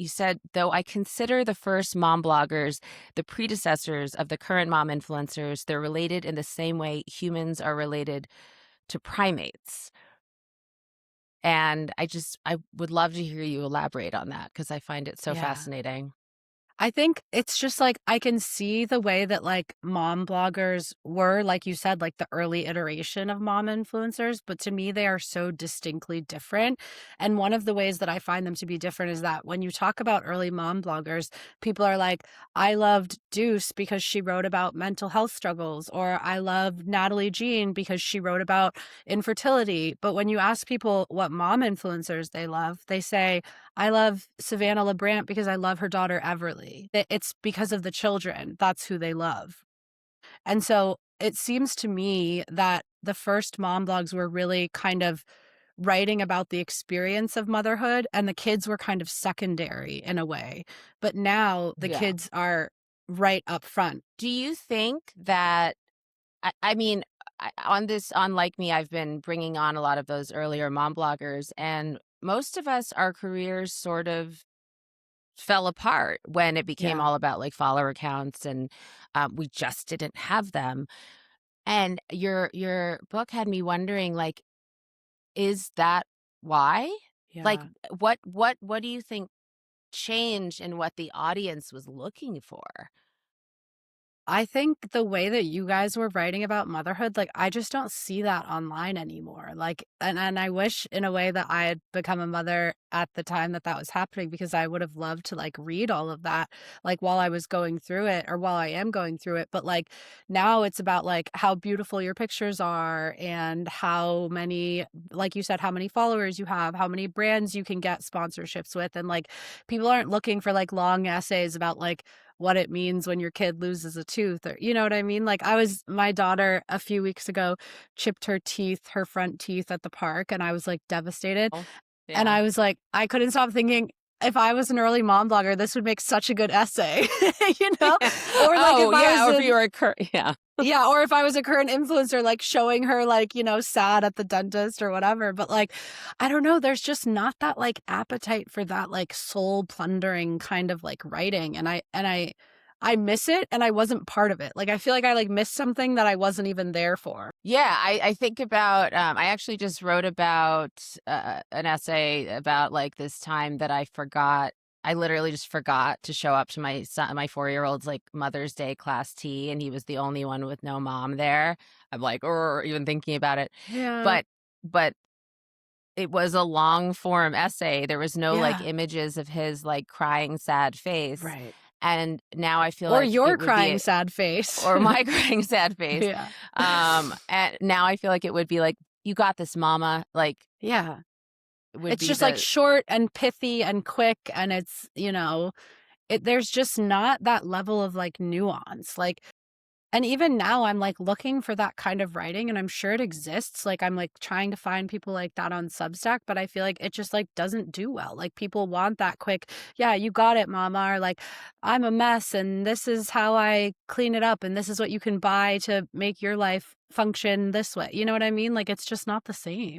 you said, though I consider the first mom bloggers the predecessors of the current mom influencers, they're related in the same way humans are related to primates. And I would love to hear you elaborate on that because I find it so Yeah. fascinating. I think it's just like I can see the way that like mom bloggers were, like you said, like the early iteration of mom influencers, but to me, they are so distinctly different. And one of the ways that I find them to be different is that when you talk about early mom bloggers, people are like, I loved Deuce because she wrote about mental health struggles, or I love Natalie Jean because she wrote about infertility. But when you ask people what mom influencers they love, they say, I love Savannah LeBrant because I love her daughter Everly. It's because of the children. That's who they love. And so it seems to me that the first mom blogs were really kind of writing about the experience of motherhood, and the kids were kind of secondary in a way. But now the Yeah. kids are right up front. Do you think that I mean, on Like Me, I've been bringing on a lot of those earlier mom bloggers, and most of us, our careers sort of fell apart when it became Yeah. all about like follower counts, and we just didn't have them. And your book had me wondering, like, is that why? Like, Yeah. what do you think changed in what the audience was looking for? I think the way that you guys were writing about motherhood, like, I just don't see that online anymore. Like, and I wish in a way that I had become a mother at the time that that was happening, because I would have loved to like read all of that, like while I was going through it or while I am going through it. But like now it's about like how beautiful your pictures are and how many, like you said, how many followers you have, how many brands you can get sponsorships with. And like people aren't looking for like long essays about like, what it means when your kid loses a tooth, or you know what I mean? Like my daughter a few weeks ago chipped her teeth, her front teeth at the park, and I was like devastated. Oh, And yeah. I was like, I couldn't stop thinking, if I was an early mom blogger, this would make such a good essay, you know? Or like if Oh, I yeah, was or if in you were a yeah. yeah, or if I was a current influencer, like showing her like, sad at the dentist or whatever. But like, I don't know, there's just not that like appetite for that like soul plundering kind of like writing. And I miss it, and I wasn't part of it. Like I feel like I like missed something that I wasn't even there for. Yeah, I think about, I actually just wrote about, an essay about, like, this time that I literally just forgot to show up to my 4-year-old's, like, Mother's Day class tea, and he was the only one with no mom there. I'm like, or even thinking about it. Yeah. But it was a long form essay. There was no, like, Yeah. images of his, like, crying sad face, Right. and now I feel Or like your it would crying be sad face. or my crying sad face. Yeah. And now I feel like it would be like, "You got this, mama," like, Yeah. it would It's be just like the short and pithy and quick, and it's, there's just not that level of like nuance. Like, and even now I'm like looking for that kind of writing, and I'm sure it exists. Like I'm like trying to find people like that on Substack, but I feel like it just like doesn't do well. Like people want that quick, yeah, you got it, mama, or like I'm a mess and this is how I clean it up and this is what you can buy to make your life function this way. You know what I mean? Like it's just not the same.